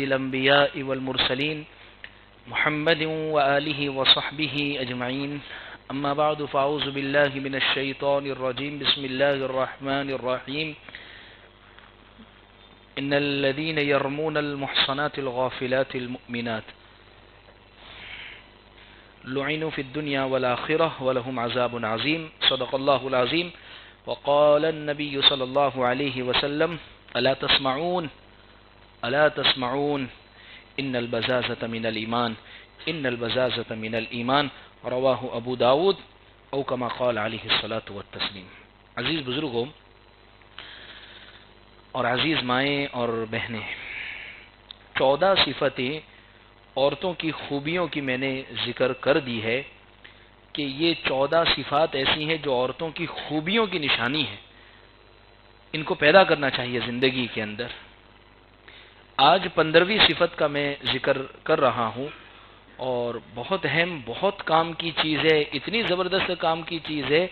الأنبياء والمرسلين محمد وآله وصحبه أجمعين أما بعد فأعوذ بالله من الشيطان الرجيم بسم الله الرحمن الرحيم إن الذين يرمون المحصنات الغافلات المؤمنات لعنوا في الدنيا والآخرة ولهم عذاب عظيم صدق الله العظيم وقال النبي صلى الله عليه وسلم ألا تسمعون إن البزازة من الإيمان إن البزازة من الإيمان رواہ ابو داود او کما قال علیہ الصلاۃ والتسلیم۔ عزیز بزرگوں اور عزیز مائیں اور بہنیں، 14 صفتیں عورتوں کی خوبیوں کی میں نے ذکر کر دی ہے کہ یہ 14 صفات ایسی ہیں جو عورتوں کی خوبیوں کی نشانی ہے، ان کو پیدا کرنا چاہیے زندگی کے اندر۔ آج 15ویں صفت کا میں ذکر کر رہا ہوں اور بہت اہم، بہت کام کی چیز ہے، اتنی زبردست کام کی چیز ہے،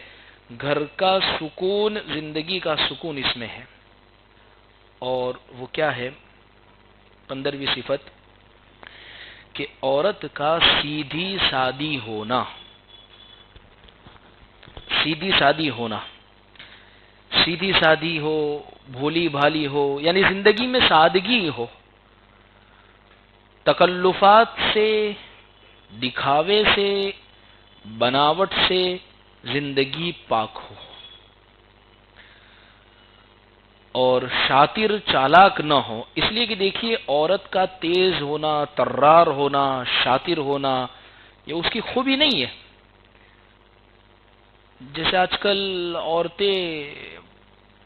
گھر کا سکون، زندگی کا سکون اس میں ہے۔ اور وہ کیا ہے 15ویں صفت؟ کہ عورت کا سیدھی سادی ہونا، سیدھی سادی ہونا، سیدھی سادی ہو، بھولی بھالی ہو، یعنی زندگی میں سادگی ہو، تکلفات سے، دکھاوے سے، بناوٹ سے زندگی پاک ہو، اور شاطر چالاک نہ ہو۔ اس لیے کہ دیکھیے عورت کا تیز ہونا، طرار ہونا، شاطر ہونا یہ اس کی خوبی نہیں ہے۔ جیسے آج کل عورتیں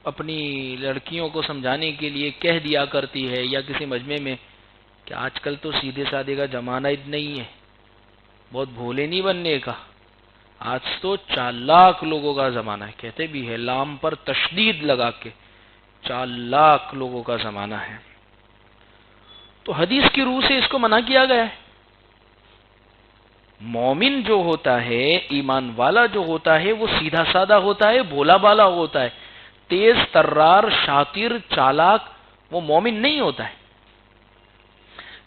اپنی لڑکیوں کو سمجھانے کے لیے کہہ دیا کرتی ہے یا کسی مجمع میں کہ آج کل تو سیدھے سادے کا زمانہ نہیں ہے، بہت بھولے نہیں بننے کا، آج تو چالاک لوگوں کا زمانہ ہے۔ کہتے بھی ہے لام پر تشدید لگا کے، چالاک لوگوں کا زمانہ ہے۔ تو حدیث کی روح سے اس کو منع کیا گیا ہے۔ مومن جو ہوتا ہے، ایمان والا جو ہوتا ہے، وہ سیدھا سادہ ہوتا ہے، بھولا بالا ہوتا ہے، تیز ترار، شاطر چالاک وہ مومن نہیں ہوتا ہے۔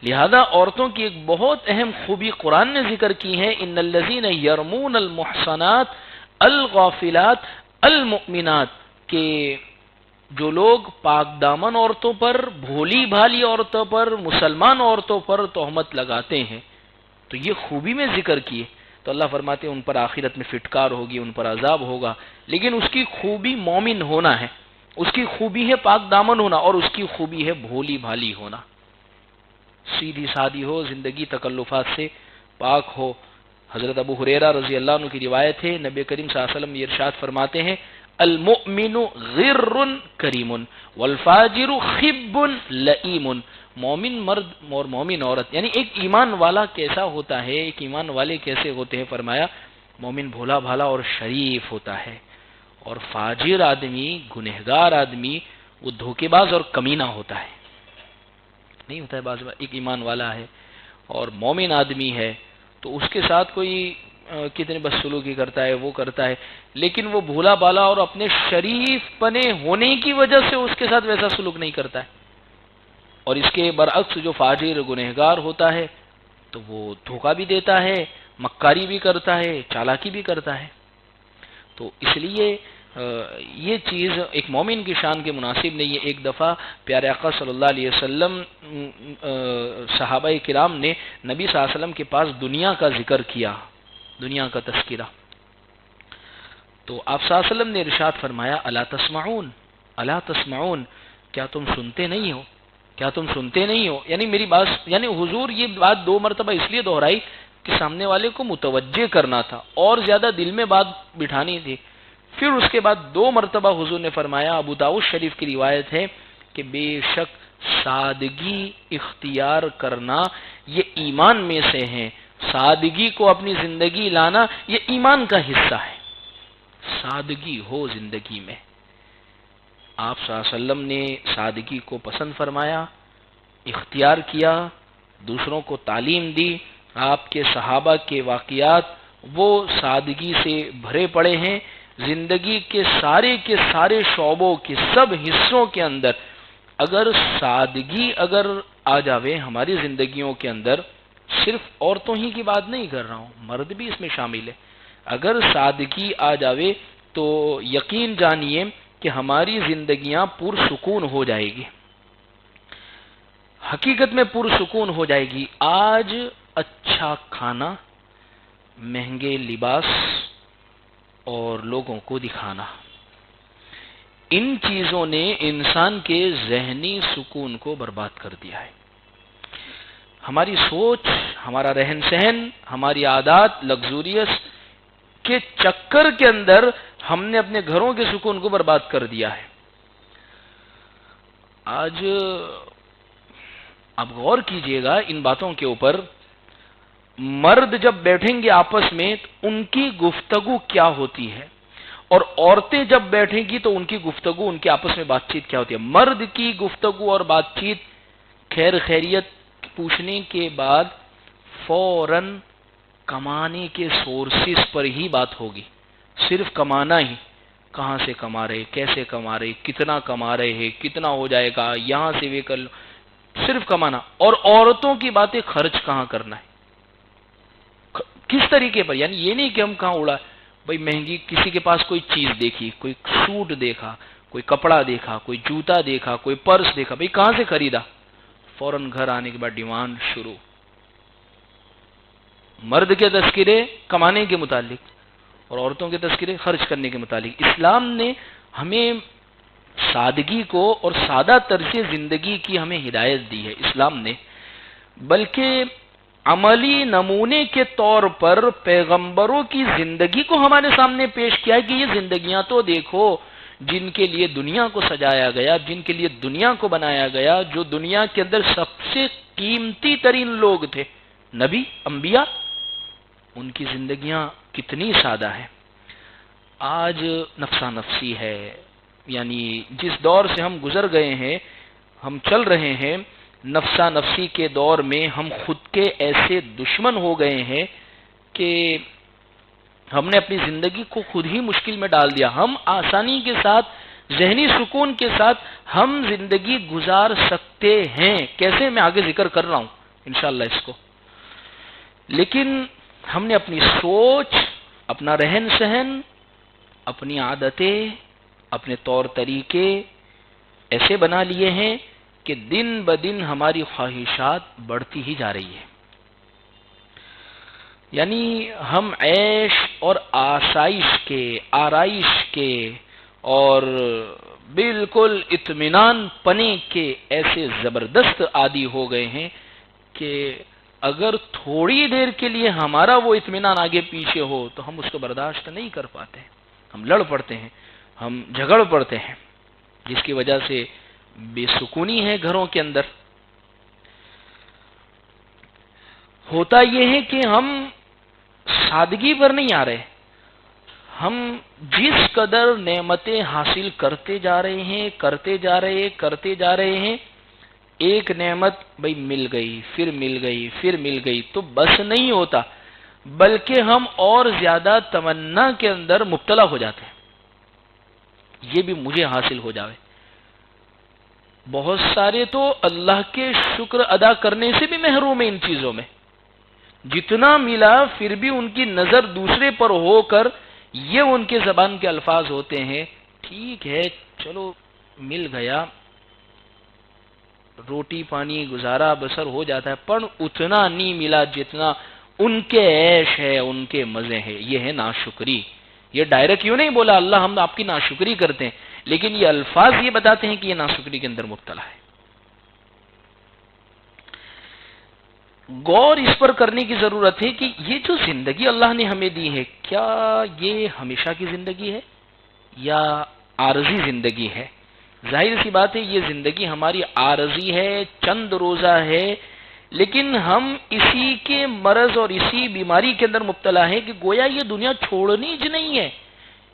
لہذا عورتوں کی ایک بہت اہم خوبی قرآن نے ذکر کی ہے، ان الذین یرمون المحصنات الغافلات المؤمنات، کہ جو لوگ پاک دامن عورتوں پر، بھولی بھالی عورتوں پر، مسلمان عورتوں پر تہمت لگاتے ہیں، تو یہ خوبی میں ذکر کیے تو اللہ فرماتے ہیں ان پر آخرت میں فٹکار ہوگی، ان پر عذاب ہوگا، لیکن اس کی خوبی مومن ہونا ہے، اس کی خوبی ہے پاک دامن ہونا، اور اس کی خوبی ہے بھولی بھالی ہونا، سیدھی سادی ہو، زندگی تکلفات سے پاک ہو۔ حضرت ابو ہریرہ رضی اللہ عنہ کی روایت ہے، نبی کریم صلی اللہ علیہ وسلم یہ ارشاد فرماتے ہیں المؤمن غر کریم والفاجر خب لئیم، مومن مرد اور مومن عورت، یعنی ایک ایمان والا کیسا ہوتا ہے، ایک ایمان والے کیسے ہوتے ہیں؟ فرمایا مومن بھولا بھالا اور شریف ہوتا ہے، اور فاجر آدمی، گنہگار آدمی وہ دھوکے باز اور کمینہ ہوتا ہے، نہیں ہوتا ہے۔ بعض ایک ایمان والا ہے اور مومن آدمی ہے تو اس کے ساتھ کوئی کتنے بدسلوکی کرتا ہے، وہ کرتا ہے، لیکن وہ بھولا بالا اور اپنے شریف پنے ہونے کی وجہ سے اس کے ساتھ ویسا سلوک نہیں کرتا ہے۔ اور اس کے برعکس جو فاجر گنہگار ہوتا ہے تو وہ دھوکہ بھی دیتا ہے، مکاری بھی کرتا ہے، چالاکی بھی کرتا ہے۔ تو اس لیے یہ چیز ایک مومن کی شان کے مناسب نہیں ہے۔ ایک دفعہ پیارے آقا صلی اللہ علیہ وسلم، صحابہ کرام نے نبی صلی اللہ علیہ وسلم کے پاس دنیا کا ذکر کیا، دنیا کا تذکرہ، تو آپ صلی اللہ علیہ وسلم نے ارشاد فرمایا الا تسمعون، الا تسمعون، کیا تم سنتے نہیں ہو، کیا تم سنتے نہیں ہو؟ یعنی میری بات، یعنی حضور یہ بات 2 مرتبہ اس لیے دہرائی کہ سامنے والے کو متوجہ کرنا تھا اور زیادہ دل میں بات بٹھانی تھی۔ پھر اس کے بعد 2 مرتبہ حضور نے فرمایا، ابو داؤد شریف کی روایت ہے کہ بے شک سادگی اختیار کرنا یہ ایمان میں سے ہے، سادگی کو اپنی زندگی لانا یہ ایمان کا حصہ ہے۔ سادگی ہو زندگی میں، آپ صلی اللہ علیہ وسلم نے سادگی کو پسند فرمایا، اختیار کیا، دوسروں کو تعلیم دی۔ آپ کے صحابہ کے واقعات وہ سادگی سے بھرے پڑے ہیں، زندگی کے سارے شعبوں کے سب حصوں کے اندر اگر سادگی اگر آ جاوے ہماری زندگیوں کے اندر، صرف عورتوں ہی کی بات نہیں کر رہا ہوں، مرد بھی اس میں شامل ہے، اگر سادگی آ جاوے تو یقین جانیے کہ ہماری زندگیاں پرسکون ہو جائے گی، حقیقت میں پرسکون ہو جائے گی۔ آج اچھا کھانا، مہنگے لباس اور لوگوں کو دکھانا، ان چیزوں نے انسان کے ذہنی سکون کو برباد کر دیا ہے۔ ہماری سوچ، ہمارا رہن سہن، ہماری عادات لگزوریس کے چکر کے اندر ہم نے اپنے گھروں کے سکون کو برباد کر دیا ہے۔ آج آپ غور کیجئے گا ان باتوں کے اوپر، مرد جب بیٹھیں گے آپس میں تو ان کی گفتگو کیا ہوتی ہے، اور عورتیں جب بیٹھیں گی تو ان کی گفتگو، ان کے آپس میں بات چیت کیا ہوتی ہے۔ مرد کی گفتگو اور بات چیت خیر خیریت پوچھنے کے بعد فوراً کمانے کے سورسز پر ہی بات ہوگی، صرف کمانا ہی، کہاں سے کما رہے، کیسے کما رہے، کتنا کما رہے ہیں، کتنا ہو جائے گا، یہاں سے وہ کر لو، صرف کمانا۔ اور عورتوں کی باتیں خرچ کہاں کرنا ہے، کس طریقے پر، یعنی یہ نہیں کہ ہم کہاں اڑا، بھئی مہنگی، کسی کے پاس کوئی چیز دیکھی، کوئی سوٹ دیکھا، کوئی کپڑا دیکھا، کوئی جوتا دیکھا، کوئی پرس دیکھا، بھئی کہاں سے خریدا، فوراً گھر آنے کے بعد ڈیمانڈ شروع۔ مرد کے تذکرے کمانے کے متعلق اور عورتوں کے تذکرے خرچ کرنے کے متعلق۔ اسلام نے ہمیں سادگی کو اور سادہ طرز زندگی کی ہمیں ہدایت دی ہے اسلام نے، بلکہ عملی نمونے کے طور پر پیغمبروں کی زندگی کو ہمارے سامنے پیش کیا ہے کہ یہ زندگیاں تو دیکھو جن کے لیے دنیا کو سجایا گیا، جن کے لیے دنیا کو بنایا گیا، جو دنیا کے اندر سب سے قیمتی ترین لوگ تھے، نبی، انبیاء، ان کی زندگیاں کتنی سادہ ہیں۔ آج نفسا نفسی ہے، یعنی جس دور سے ہم گزر گئے ہیں، ہم چل رہے ہیں، نفسا نفسی کے دور میں ہم خود کے ایسے دشمن ہو گئے ہیں کہ ہم نے اپنی زندگی کو خود ہی مشکل میں ڈال دیا۔ ہم آسانی کے ساتھ، ذہنی سکون کے ساتھ ہم زندگی گزار سکتے ہیں، کیسے میں آگے ذکر کر رہا ہوں انشاءاللہ اس کو، لیکن ہم نے اپنی سوچ، اپنا رہن سہن، اپنی عادتیں، اپنے طور طریقے ایسے بنا لیے ہیں کہ دن بدن ہماری خواہشات بڑھتی ہی جا رہی ہے۔ یعنی ہم عیش اور آسائش کے، آرائش کے اور بالکل اطمینان پنے کے ایسے زبردست عادی ہو گئے ہیں کہ اگر تھوڑی دیر کے لیے ہمارا وہ اطمینان آگے پیچھے ہو تو ہم اس کو برداشت نہیں کر پاتے، ہم لڑ پڑتے ہیں، ہم جھگڑ پڑتے ہیں، جس کی وجہ سے بے سکونی ہے گھروں کے اندر۔ ہوتا یہ ہے کہ ہم سادگی پر نہیں آ رہے، ہم جس قدر نعمتیں حاصل کرتے جا رہے ہیں، ایک نعمت بھئی مل گئی، پھر مل گئی تو بس نہیں ہوتا، بلکہ ہم اور زیادہ تمنا کے اندر مبتلا ہو جاتے ہیں، یہ بھی مجھے حاصل ہو جاوے۔ بہت سارے تو اللہ کے شکر ادا کرنے سے بھی محروم ہیں ان چیزوں میں، جتنا ملا پھر بھی ان کی نظر دوسرے پر ہو کر یہ ان کے زبان کے الفاظ ہوتے ہیں، ٹھیک ہے چلو مل گیا، روٹی پانی گزارا بسر ہو جاتا ہے، پر اتنا نہیں ملا جتنا ان کے عیش ہے، ان کے مزے ہیں۔ یہ ہے ناشکری۔ یہ ڈائریکٹ یوں نہیں بولا اللہ ہم آپ کی ناشکری کرتے ہیں، لیکن یہ الفاظ یہ بتاتے ہیں کہ یہ ناشکری کے اندر مبتلا ہے۔ غور اس پر کرنے کی ضرورت ہے کہ یہ جو زندگی اللہ نے ہمیں دی ہے، کیا یہ ہمیشہ کی زندگی ہے یا عارضی زندگی ہے؟ ظاہر سی بات ہے یہ زندگی ہماری عارضی ہے، چند روزہ ہے، لیکن ہم اسی کے مرض اور اسی بیماری کے اندر مبتلا ہے کہ گویا یہ دنیا چھوڑنی ہی نہیں ہے،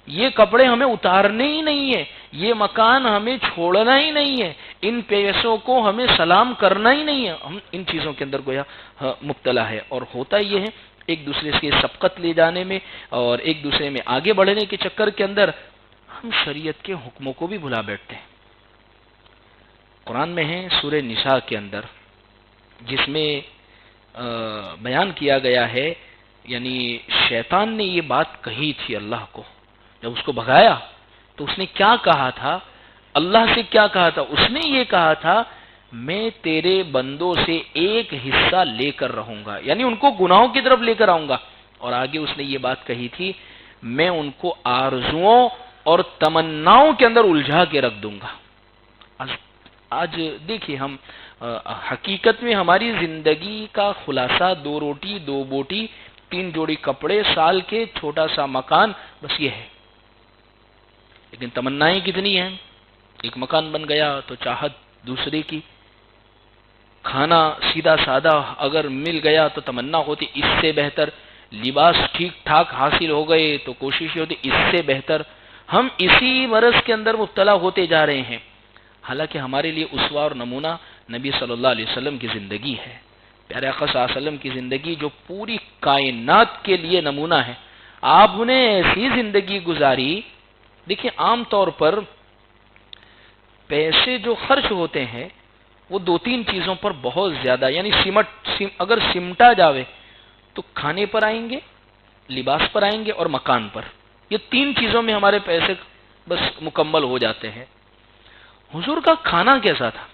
یہ کپڑے ہمیں اتارنے ہی نہیں ہے، یہ مکان ہمیں چھوڑنا ہی نہیں ہے، ان پیسوں کو ہمیں سلام کرنا ہی نہیں ہے، ہم ان چیزوں کے اندر گویا مبتلا ہے۔ اور ہوتا یہ ہے ایک دوسرے سے سبقت لے جانے میں اور ایک دوسرے میں آگے بڑھنے کے چکر کے اندر ہم شریعت کے حکموں کو بھی بھلا بیٹھتے ہیں۔ قرآن میں ہے سورہ نساء کے اندر، جس میں بیان کیا گیا ہے، یعنی شیطان نے یہ بات کہی تھی اللہ کو، جب اس کو بھگایا تو اس نے کیا کہا تھا، اللہ سے کیا کہا تھا؟ اس نے یہ کہا تھا میں تیرے بندوں سے ایک حصہ لے کر رہوں گا، یعنی ان کو گناہوں کی طرف لے کر آؤں گا، اور آگے اس نے یہ بات کہی تھی میں ان کو آرزوؤں اور تمناؤں کے اندر الجھا کے رکھ دوں گا۔ آج دیکھیے ہم حقیقت میں ہماری زندگی کا خلاصہ 2 روٹی 2 بوٹی 3 جوڑی کپڑے، سال کے چھوٹا سا مکان، بس یہ ہے۔ لیکن تمنائیں کتنی ہیں؟ ایک مکان بن گیا تو چاہت دوسرے کی، کھانا سیدھا سادہ اگر مل گیا تو تمنا ہوتی اس سے بہتر، لباس ٹھیک ٹھاک حاصل ہو گئے تو کوشش ہوتی اس سے بہتر۔ ہم اسی مرض کے اندر مبتلا ہوتے جا رہے ہیں، حالانکہ ہمارے لیے اسوہ اور نمونہ نبی صلی اللہ علیہ وسلم کی زندگی ہے، پیارے آقا صلی اللہ علیہ وسلم کی زندگی جو پوری کائنات کے لیے نمونہ ہے۔ آپ نے ایسی زندگی گزاری، دیکھیں عام طور پر پیسے جو خرچ ہوتے ہیں وہ 2-3 چیزوں پر بہت زیادہ، یعنی اگر سمٹا جاوے تو کھانے پر آئیں گے، لباس پر آئیں گے اور مکان پر، یہ 3 چیزوں میں ہمارے پیسے بس مکمل ہو جاتے ہیں۔ حضور کا کھانا کیسا تھا؟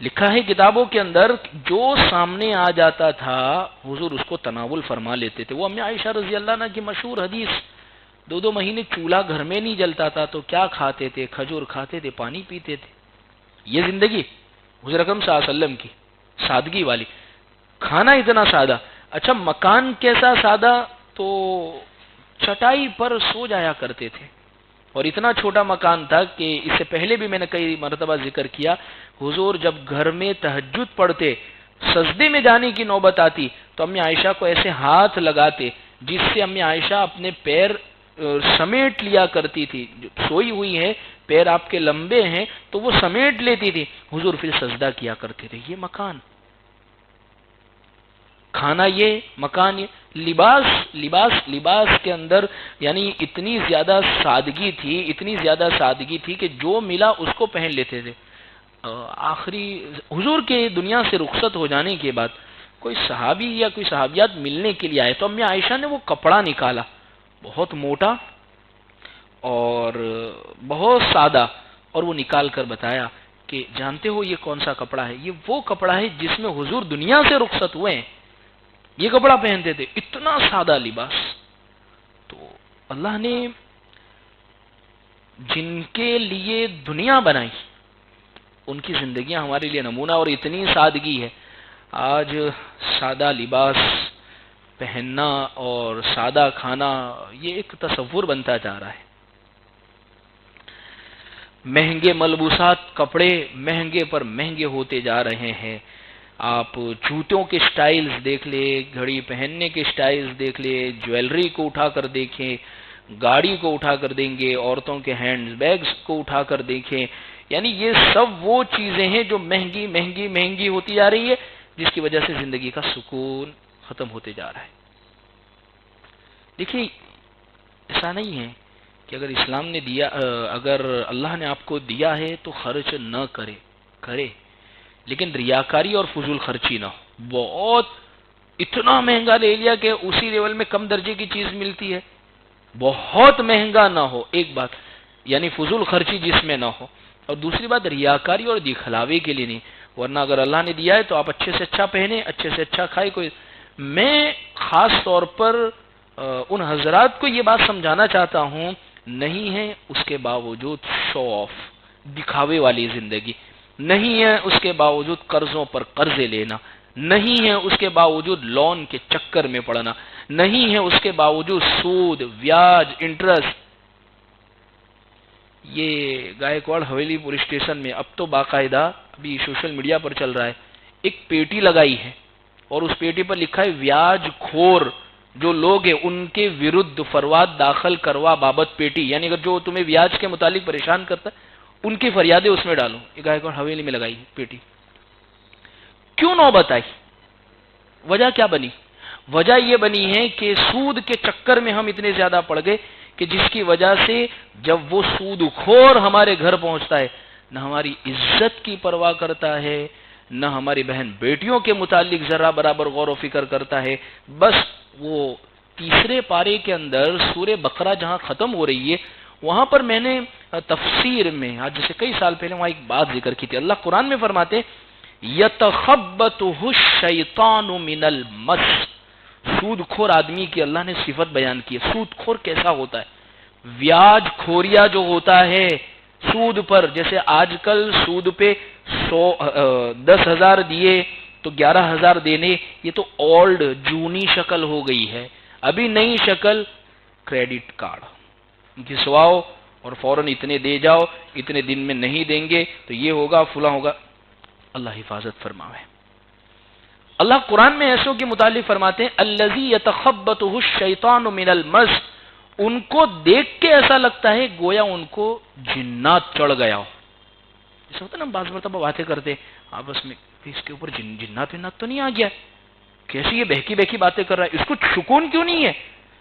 لکھا ہے کتابوں کے اندر جو سامنے آ جاتا تھا حضور اس کو تناول فرما لیتے تھے۔ وہ امی عائشہ رضی اللہ عنہ کی مشہور حدیث، 2 مہینے چولہا گھر میں نہیں جلتا تھا تو کیا کھاتے تھے؟ کھجور کھاتے تھے، پانی پیتے تھے۔ یہ زندگی حضور اکرم صلی اللہ علیہ وسلم کی سادگی والی، کھانا اتنا سادہ۔ اچھا مکان کیسا سادہ؟ تو چٹائی پر سو جایا کرتے تھے، اور اتنا چھوٹا مکان تھا کہ اس سے پہلے بھی میں نے کئی مرتبہ ذکر کیا، حضور جب گھر میں تہجد پڑھتے، سجدے میں جانے کی نوبت آتی تو امی عائشہ کو ایسے ہاتھ لگاتے جس سے امی عائشہ اپنے پیر سمیٹ لیا کرتی تھی، سوئی ہوئی ہے پیر آپ کے لمبے ہیں تو وہ سمیٹ لیتی تھی، حضور پھر سجدہ کیا کرتے تھے۔ یہ مکان، کھانا یہ، مکان یہ، لباس کے اندر یعنی اتنی زیادہ سادگی تھی کہ جو ملا اس کو پہن لیتے تھے۔ آخری حضور کے دنیا سے رخصت ہو جانے کے بعد کوئی صحابی یا کوئی صحابیات ملنے کے لیے آئے تو امی عائشہ نے وہ کپڑا نکالا، بہت موٹا اور بہت سادہ، اور وہ نکال کر بتایا کہ جانتے ہو یہ کون سا کپڑا ہے؟ یہ وہ کپڑا ہے جس میں حضور دنیا سے رخصت ہوئے ہیں، یہ کپڑا پہنتے تھے، اتنا سادہ لباس۔ تو اللہ نے جن کے لیے دنیا بنائی ان کی زندگیاں ہمارے لیے نمونہ، اور اتنی سادگی ہے۔ آج سادہ لباس پہننا اور سادہ کھانا یہ ایک تصور بنتا جا رہا ہے۔ مہنگے ملبوسات، کپڑے مہنگے پر مہنگے ہوتے جا رہے ہیں۔ آپ جوتوں کے سٹائلز دیکھ لیں، گھڑی پہننے کے سٹائلز دیکھ لیں، جویلری کو اٹھا کر دیکھیں، گاڑی کو اٹھا کر دیں گے، عورتوں کے ہینڈ بیگز کو اٹھا کر دیکھیں، یعنی یہ سب وہ چیزیں ہیں جو مہنگی مہنگی مہنگی ہوتی جا رہی ہے، جس کی وجہ سے زندگی کا سکون ختم ہوتے جا رہا ہے۔ دیکھیے ایسا نہیں ہے کہ اگر اسلام نے دیا، اگر اللہ نے آپ کو دیا ہے تو خرچ نہ کرے، لیکن ریاکاری اور فضول خرچی نہ ہو۔ بہت اتنا مہنگا لے لیا کہ اسی لیول میں کم درجے کی چیز ملتی ہے، بہت مہنگا نہ ہو، ایک بات یعنی فضول خرچی جس میں نہ ہو، اور دوسری بات ریاکاری اور دکھلاوے کے لیے نہیں، ورنہ اگر اللہ نے دیا ہے تو آپ اچھے سے اچھا پہنے، اچھے سے اچھا کھائے۔ میں خاص طور پر ان حضرات کو یہ بات سمجھانا چاہتا ہوں، نہیں ہے اس کے باوجود شو آف، دکھاوے والی زندگی نہیں ہے، اس کے باوجود قرضوں پر قرضے لینا نہیں ہے، اس کے باوجود لون کے چکر میں پڑنا نہیں ہے، اس کے باوجود سود، بیاج، انٹرسٹ۔ یہ گائیکواڑ حویلی پولیس اسٹیشن میں اب تو باقاعدہ ابھی سوشل میڈیا پر چل رہا ہے، ایک پیٹی لگائی ہے اور اس پیٹی پر لکھا ہے بیاج خور جو لوگ ہیں ان کے ورد فرواد داخل کروا بابت پیٹی، یعنی اگر جو تمہیں بیاج کے متعلق پریشان کرتا ہے ان کی فریادیں اس میں ڈالو۔ یہ گائیکواڑ حویلی میں لگائی پیٹی۔ کیوں نوبت آئی؟ وجہ کیا بنی؟ وجہ یہ بنی ہے کہ سود کے چکر میں ہم اتنے زیادہ پڑ گئے کہ جس کی وجہ سے جب وہ سود خور ہمارے گھر پہنچتا ہے نہ ہماری عزت کی پرواہ کرتا ہے، نہ ہماری بہن بیٹیوں کے متعلق ذرا برابر غور و فکر کرتا ہے. بس وہ تیسرے پارے کے اندر سورہ بقرہ جہاں ختم ہو رہی ہے، وہاں پر میں نے تفسیر میں آج جیسے کئی سال پہلے وہاں ایک بات ذکر کی تھی. اللہ قرآن میں فرماتے یتخبطہ الشیطان من المس. سود خور آدمی کی اللہ نے صفت بیان کی ہے. سود خور کیسا ہوتا ہے؟ بیاج کھوریا جو ہوتا ہے سود پر، جیسے آج کل سود پہ 10,000 دیے تو 11,000 دینے، یہ تو اولڈ جونی شکل ہو گئی ہے. ابھی نئی شکل کریڈٹ کارڈ گھسواؤ اور فوراً اتنے دے جاؤ، اتنے دن میں نہیں دیں گے تو یہ ہوگا فلاں ہوگا. اللہ حفاظت فرماوے. اللہ قرآن میں ایسوں کے متعلق فرماتے ہیں الذی یتخبطہ الشیطان من المس. ان کو دیکھ کے ایسا لگتا ہے گویا ان کو جنات چڑھ گیا ہو. جیسے ہوتا ہے نا بعض مرتبہ باتیں کرتے آپس میں، اس کے اوپر جنات تو نہیں آ گیا، کیسی یہ بہکی بہکی باتیں کر رہا ہے، اس کو سکون کیوں نہیں ہے؟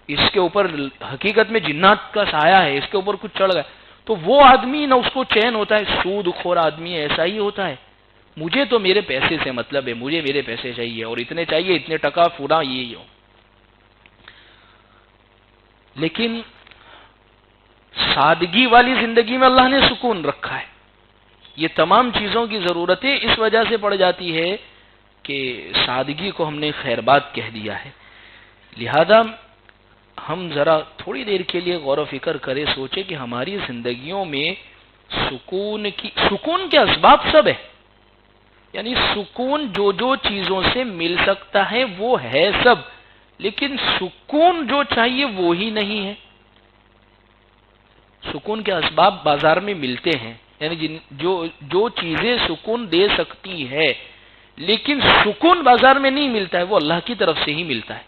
اس کے اوپر حقیقت میں جنات کا سایہ ہے، اس کے اوپر کچھ چڑھ گیا. تو وہ آدمی نہ اس کو چین ہوتا ہے. سود خور آدمی ایسا ہی ہوتا ہے. مجھے تو میرے پیسے سے مطلب ہے، مجھے میرے پیسے چاہیے اور اتنے چاہیے، اتنے ٹکا پورا یہ ہو. لیکن سادگی والی زندگی میں اللہ نے سکون رکھا ہے. یہ تمام چیزوں کی ضرورتیں اس وجہ سے پڑ جاتی ہے کہ سادگی کو ہم نے خیر بات کہہ دیا ہے. لہذا ہم ذرا تھوڑی دیر کے لیے غور و فکر کریں، سوچیں کہ ہماری زندگیوں میں سکون کے اسباب سب ہے. یعنی سکون جو چیزوں سے مل سکتا ہے وہ ہے سب، لیکن سکون جو چاہیے وہ ہی نہیں ہے. سکون کے اسباب بازار میں ملتے ہیں، یعنی جو چیزیں سکون دے سکتی ہے، لیکن سکون بازار میں نہیں ملتا ہے، وہ اللہ کی طرف سے ہی ملتا ہے.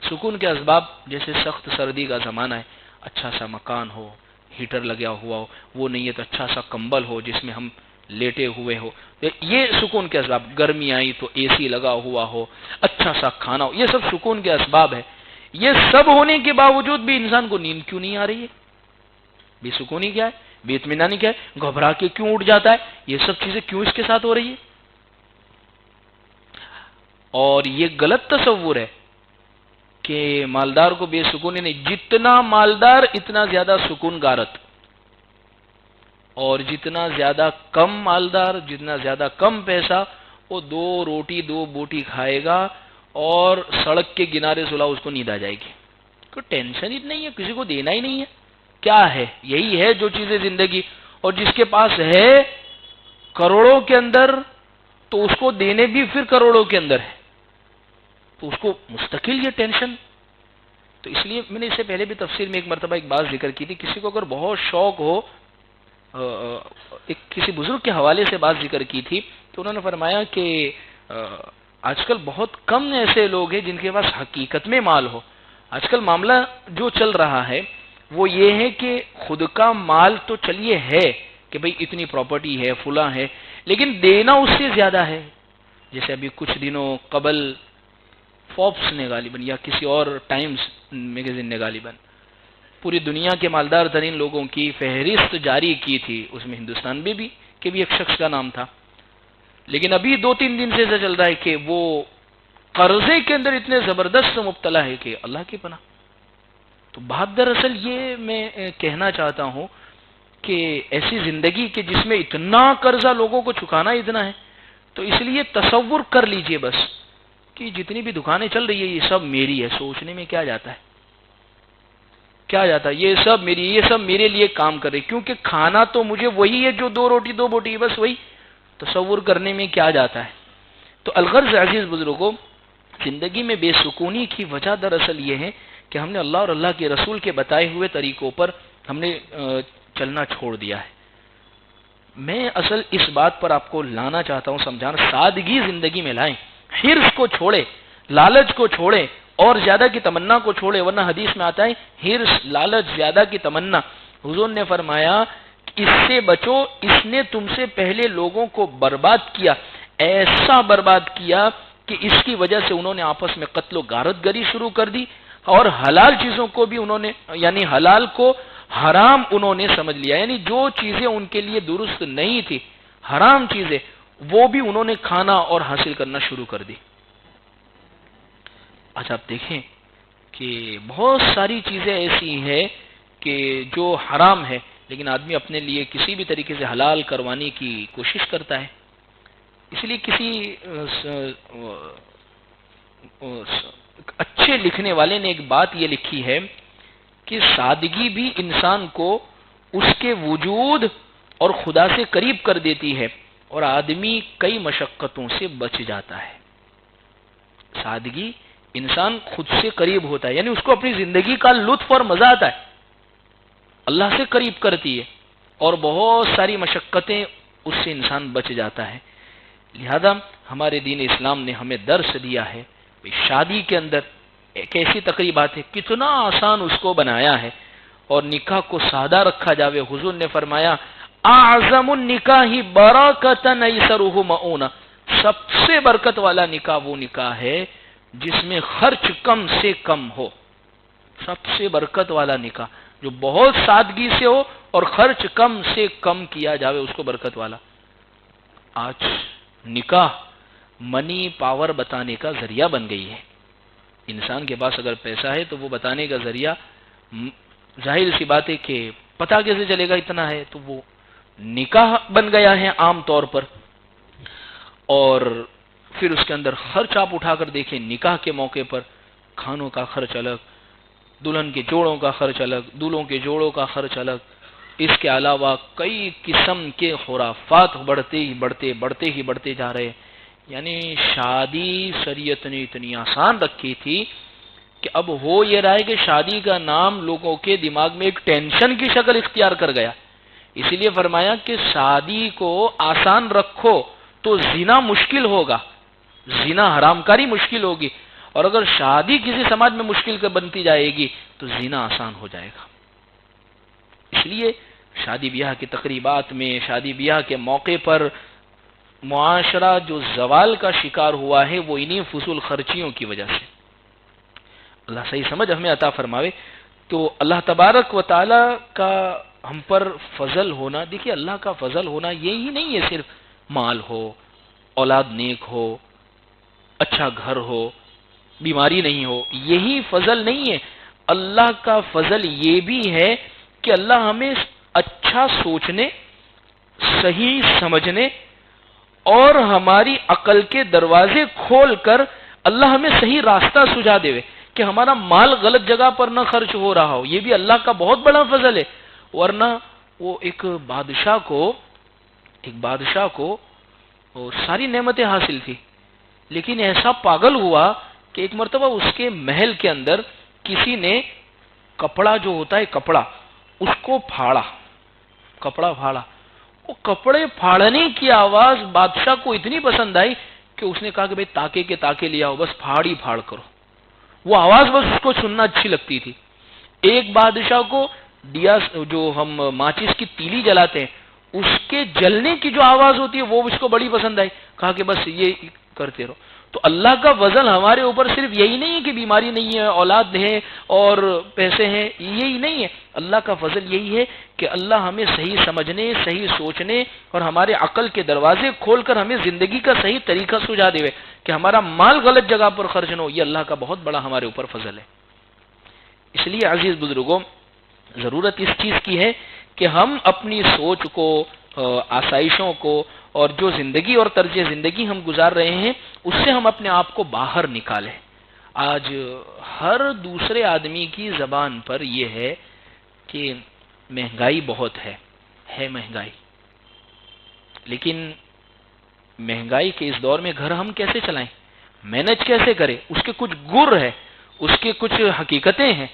سکون کے اسباب جیسے سخت سردی کا زمانہ ہے، اچھا سا مکان ہو، ہیٹر لگا ہوا ہو، وہ نہیں ہے تو اچھا سا کمبل ہو جس میں ہم لیٹے ہوئے ہو، یہ سکون کے اسباب. گرمی آئی تو اے سی لگا ہوا ہو، اچھا سا کھانا ہو، یہ سب سکون کے اسباب ہے. یہ سب ہونے کے باوجود بھی انسان کو نیند کیوں نہیں آ رہی ہے؟ بے سکونی کیا ہے؟ بے اطمینانی کیا ہے؟ گھبرا کے کیوں اٹھ جاتا ہے؟ یہ سب چیزیں کیوں اس کے ساتھ ہو رہی ہے؟ اور یہ غلط تصور ہے کہ مالدار کو بے سکونی نہیں. جتنا مالدار اتنا زیادہ سکون گارت، اور جتنا زیادہ کم مالدار، جتنا زیادہ کم پیسہ، وہ 2 روٹی 2 بوٹی کھائے گا اور سڑک کے کنارے سلا اس کو نیند آ جائے گی. کوئی ٹینشن ہی نہیں ہے، کسی کو دینا ہی نہیں ہے. کیا ہے؟ یہی ہے جو چیزیں زندگی. اور جس کے پاس ہے کروڑوں کے اندر تو اس کو دینے بھی پھر کروڑوں کے اندر ہے، تو اس کو مستقل یہ ٹینشن. تو اس لیے میں نے اس سے پہلے بھی تفسیر میں ایک مرتبہ ایک بات ذکر کی تھی، کسی کو اگر بہت شوق ہو، ایک کسی بزرگ کے حوالے سے بات ذکر کی تھی تو انہوں نے فرمایا کہ آج کل بہت کم ایسے لوگ ہیں جن کے پاس حقیقت میں مال ہو. آج کل معاملہ جو چل رہا ہے وہ یہ ہے کہ خود کا مال تو چلیے ہے کہ بھئی اتنی پراپرٹی ہے، فلاں ہے، لیکن دینا اس سے زیادہ ہے. جیسے ابھی کچھ دنوں قبل فوربس نے غالباً یا کسی اور ٹائمز میگزین نے غالباً پوری دنیا کے مالدار ترین لوگوں کی فہرست جاری کی تھی. اس میں ہندوستان میں بھی کہ بھی ایک شخص کا نام تھا. لیکن ابھی 2-3 دن سے ایسا چل رہا ہے کہ وہ قرضے کے اندر اتنے زبردست مبتلا ہے کہ اللہ کی پناہ. تو بات دراصل یہ میں کہنا چاہتا ہوں کہ ایسی زندگی کہ جس میں اتنا قرضہ لوگوں کو چکانا اتنا ہے، تو اس لیے تصور کر لیجئے بس کہ جتنی بھی دکانیں چل رہی ہے یہ سب میری ہے. سوچنے میں کیا جاتا ہے؟ کیا جاتا ہے؟ یہ سب میری، یہ سب میرے لیے کام کر رہے، کیونکہ کھانا تو مجھے وہی ہے جو 2 روٹی 2 بوٹی، بس وہی. تصور کرنے میں کیا جاتا ہے؟ تو الغرض عزیز بزرگوں، زندگی میں بے سکونی کی وجہ دراصل یہ ہے کہ ہم نے اللہ اور اللہ کے رسول کے بتائے ہوئے طریقوں پر ہم نے چلنا چھوڑ دیا ہے. میں اصل اس بات پر آپ کو لانا چاہتا ہوں، سمجھانا، سادگی زندگی میں لائیں. حرص کو چھوڑے، لالچ کو چھوڑے اور زیادہ کی تمنا کو چھوڑے، ورنہ حدیث میں آتا ہے حرص، لالچ، زیادہ کی تمنا. حضور نے فرمایا اس سے بچو، اس نے تم سے پہلے لوگوں کو برباد کیا، ایسا برباد کیا کہ اس کی وجہ سے انہوں نے آپس میں قتل و غارت گری شروع کر دی، اور حلال چیزوں کو بھی انہوں نے، یعنی حلال کو حرام انہوں نے سمجھ لیا، یعنی جو چیزیں ان کے لیے درست نہیں تھی، حرام چیزیں، وہ بھی انہوں نے کھانا اور حاصل کرنا شروع کر دی۔ آج آپ دیکھیں کہ بہت ساری چیزیں ایسی ہیں کہ جو حرام ہے، لیکن آدمی اپنے لیے کسی بھی طریقے سے حلال کروانے کی کوشش کرتا ہے۔ اس لیے کسی اچھے لکھنے والے نے ایک بات یہ لکھی ہے کہ سادگی بھی انسان کو اس کے وجود اور خدا سے قریب کر دیتی ہے اور آدمی کئی مشقتوں سے بچ جاتا ہے۔ سادگی انسان خود سے قریب ہوتا ہے، یعنی اس کو اپنی زندگی کا لطف اور مزہ آتا ہے، اللہ سے قریب کرتی ہے، اور بہت ساری مشقتیں اس سے انسان بچ جاتا ہے۔ لہذا ہمارے دین اسلام نے ہمیں درس دیا ہے، شادی کے اندر ایک ایسی تقریبات ہے، کتنا آسان اس کو بنایا ہے، اور نکاح کو سادہ رکھا جاوے۔ حضور نے فرمایا اعظم النکاح برکتن ایسرہ مؤونہ، سب سے برکت والا نکاح وہ نکاح ہے جس میں خرچ کم سے کم ہو۔ سب سے برکت والا نکاح جو بہت سادگی سے ہو اور خرچ کم سے کم کیا جاوے، اس کو برکت والا۔ آج نکاح منی پاور بتانے کا ذریعہ بن گئی ہے۔ انسان کے پاس اگر پیسہ ہے تو وہ بتانے کا ذریعہ، ظاہر سی بات ہے کہ پتہ کیسے چلے گا اتنا ہے، تو وہ نکاح بن گیا ہے عام طور پر۔ اور پھر اس کے اندر خرچ آپ اٹھا کر دیکھیں، نکاح کے موقع پر کھانوں کا خرچ الگ، دلہن کے جوڑوں کا خرچ الگ، دولہوں کے جوڑوں کا خرچ الگ، اس کے علاوہ کئی قسم کے خرافات بڑھتے جا رہے ہیں۔ یعنی شادی شریعت نے اتنی آسان رکھی تھی کہ اب ہو یہ رہا ہے کہ شادی کا نام لوگوں کے دماغ میں ایک ٹینشن کی شکل اختیار کر گیا۔ اسی لیے فرمایا کہ شادی کو آسان رکھو تو زنا مشکل ہوگا، زنا حرام کاری مشکل ہوگی، اور اگر شادی کسی سماج میں مشکل بنتی جائے گی تو زنا آسان ہو جائے گا۔ اس لیے شادی بیاہ کی تقریبات میں، شادی بیاہ کے موقع پر معاشرہ جو زوال کا شکار ہوا ہے وہ انہی فضول خرچیوں کی وجہ سے۔ اللہ صحیح سمجھ ہمیں عطا فرماوے۔ تو اللہ تبارک و تعالی کا ہم پر فضل ہونا، دیکھیے اللہ کا فضل ہونا یہی نہیں ہے صرف مال ہو، اولاد نیک ہو، اچھا گھر ہو، بیماری نہیں ہو، یہی فضل نہیں ہے۔ اللہ کا فضل یہ بھی ہے کہ اللہ ہمیں اچھا سوچنے، صحیح سمجھنے اور ہماری عقل کے دروازے کھول کر اللہ ہمیں صحیح راستہ سجھا دے کہ ہمارا مال غلط جگہ پر نہ خرچ ہو رہا ہو۔ یہ بھی اللہ کا بہت بڑا فضل ہے۔ ورنہ وہ ایک بادشاہ کو ساری نعمتیں حاصل تھی، لیکن ایسا پاگل ہوا کہ ایک مرتبہ اس کے محل کے اندر کسی نے کپڑا جو ہوتا ہے کپڑا، اس کو پھاڑا، کپڑا پھاڑا۔ وہ کپڑے پھاڑنے کی آواز بادشاہ کو اتنی پسند آئی کہ اس نے کہا کہ بھئی تاکے کے تاکے لے آؤ، بس پھاڑ ہی پھاڑ کرو۔ وہ آواز بس اس کو سننا اچھی لگتی تھی۔ ایک بادشاہ کو دیا، جو ہم ماچس کی تیلی جلاتے ہیں، اس کے جلنے کی جو آواز ہوتی ہے وہ اس کو بڑی پسند آئی، کہا کہ بس یہ کرتے رہو۔ تو اللہ کا فضل ہمارے اوپر صرف یہی نہیں ہے کہ بیماری نہیں ہے، اولاد ہے اور پیسے ہیں، یہی نہیں ہے۔ اللہ کا فضل یہی ہے کہ اللہ ہمیں صحیح سمجھنے، صحیح سوچنے اور ہمارے عقل کے دروازے کھول کر ہمیں زندگی کا صحیح طریقہ سجھا دے کہ ہمارا مال غلط جگہ پر خرچ نہ ہو۔ یہ اللہ کا بہت بڑا ہمارے اوپر فضل ہے۔ اس لیے عزیز بزرگوں، ضرورت اس چیز کی ہے کہ ہم اپنی سوچ کو، آسائشوں کو، اور جو زندگی اور طرز زندگی ہم گزار رہے ہیں اس سے ہم اپنے آپ کو باہر نکالیں۔ آج ہر دوسرے آدمی کی زبان پر یہ ہے کہ مہنگائی بہت ہے مہنگائی، لیکن مہنگائی کے اس دور میں گھر ہم کیسے چلائیں، مینج کیسے کریں، اس کے کچھ گر ہے، اس کے کچھ حقیقتیں ہیں۔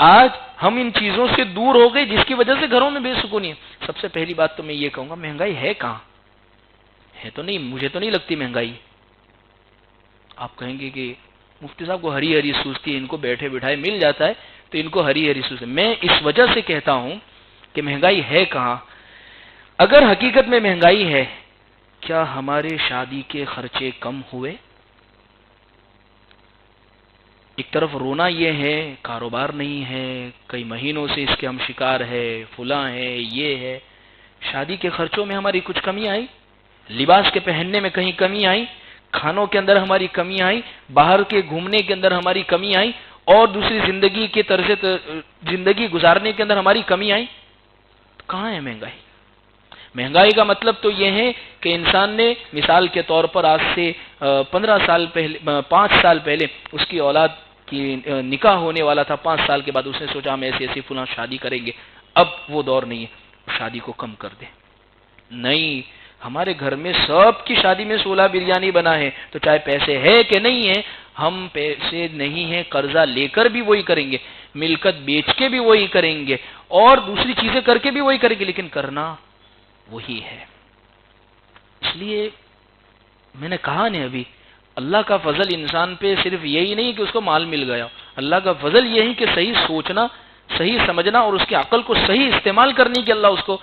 آج ہم ان چیزوں سے دور ہو گئے جس کی وجہ سے گھروں میں بے سکونی ہے۔ سب سے پہلی بات تو میں یہ کہوں گا، مہنگائی ہے کہاں؟ ہے تو نہیں، مجھے تو نہیں لگتی مہنگائی۔ آپ کہیں گے کہ مفتی صاحب کو ہری ہری سوچتی ہے، ان کو بیٹھے بٹھائے مل جاتا ہے تو ان کو ہری ہری سوچتی ہے۔ میں اس وجہ سے کہتا ہوں کہ مہنگائی ہے کہاں؟ اگر حقیقت میں مہنگائی ہے، کیا ہمارے شادی کے خرچے کم ہوئے؟ ایک طرف رونا یہ ہے کاروبار نہیں ہے، کئی مہینوں سے اس کے ہم شکار ہے، فلاں ہے، یہ ہے، شادی کے خرچوں میں ہماری کچھ کمی آئی، لباس کے پہننے میں کہیں کمی آئی، کھانوں کے اندر ہماری کمی آئی، باہر کے گھومنے کے اندر ہماری کمی آئی، اور دوسری زندگی کے طرز زندگی گزارنے کے اندر ہماری کمی آئی، تو کہاں ہے مہنگائی؟ مہنگائی کا مطلب تو یہ ہے کہ انسان نے مثال کے طور پر آج سے 5 سال پہلے اس کی اولاد کی نکاح ہونے والا تھا، 5 سال کے بعد اس نے سوچا ہم ایسی ایسی فلاں شادی کریں گے، اب وہ دور نہیں ہے، شادی کو کم کر دے۔ نہیں، ہمارے گھر میں سب کی شادی میں 16 بریانی بنا ہے، تو چاہے پیسے ہے کہ نہیں ہے، ہم پیسے نہیں ہیں قرضہ لے کر بھی وہی کریں گے، ملکت بیچ کے بھی وہی کریں گے، اور دوسری چیزیں کر کے بھی وہی کریں گے، لیکن کرنا وہی ہے۔ اس لیے میں نے کہا نہیں ابھی، اللہ کا فضل انسان پہ صرف یہی نہیں کہ اس کو مال مل گیا، اللہ کا فضل یہ ہے کہ صحیح سوچنا، صحیح سمجھنا اور اس کے عقل کو صحیح استعمال کرنے کی اللہ اس کو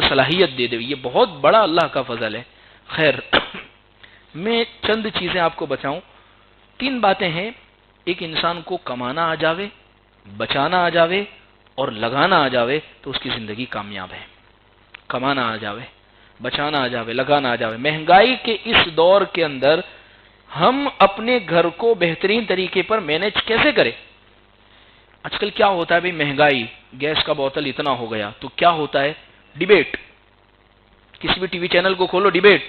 صلاحیت دے دے، یہ بہت بڑا اللہ کا فضل ہے۔ خیر، میں چند چیزیں آپ کو بتاؤں، 3 باتیں ہیں، ایک انسان کو کمانا آ جاوے، بچانا آ جاوے اور لگانا آ جاوے تو اس کی زندگی کامیاب ہے۔ کمانا آ جاوے، بچانا آ جاوے، لگانا آ جاوے۔ مہنگائی کے اس دور کے اندر ہم اپنے گھر کو بہترین طریقے پر مینج کیسے کریں؟ آج کل کیا ہوتا ہے بھئی، مہنگائی، گیس کا بوتل اتنا ہو گیا تو کیا ہوتا ہے، ڈیبیٹ، کسی بھی ٹی وی چینل کو کھولو ڈیبیٹ،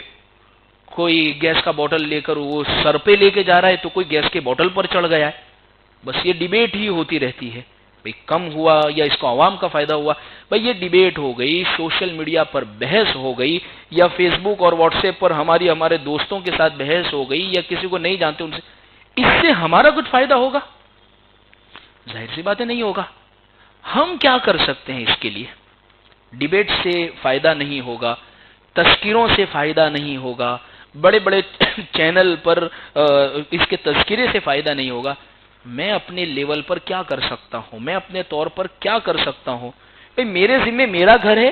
کوئی گیس کا بوتل لے کر وہ سر پہ لے کے جا رہا ہے تو کوئی گیس کے بوتل پر چڑھ گیا ہے، بس یہ ڈیبیٹ ہی ہوتی رہتی ہے، بھئی کم ہوا یا اس کو عوام کا فائدہ ہوا، بھئی یہ ڈیبیٹ ہو گئی، سوشل میڈیا پر بحث ہو گئی، یا فیس بک اور واٹس ایپ پر ہمارے دوستوں کے ساتھ بحث ہو گئی، یا کسی کو نہیں جانتے ان سے، اس سے ہمارا کچھ فائدہ ہوگا؟ ظاہر سی باتیں نہیں ہوگا۔ ہم کیا کر سکتے ہیں اس کے لیے؟ ڈیبیٹ سے فائدہ نہیں ہوگا، تذکروں سے فائدہ نہیں ہوگا، بڑے بڑے چینل پر اس کے تذکرے سے فائدہ نہیں ہوگا۔ میں اپنے لیول پر کیا کر سکتا ہوں، میں اپنے طور پر کیا کر سکتا ہوں؟ بھئی میرے ذمہ میرا گھر ہے،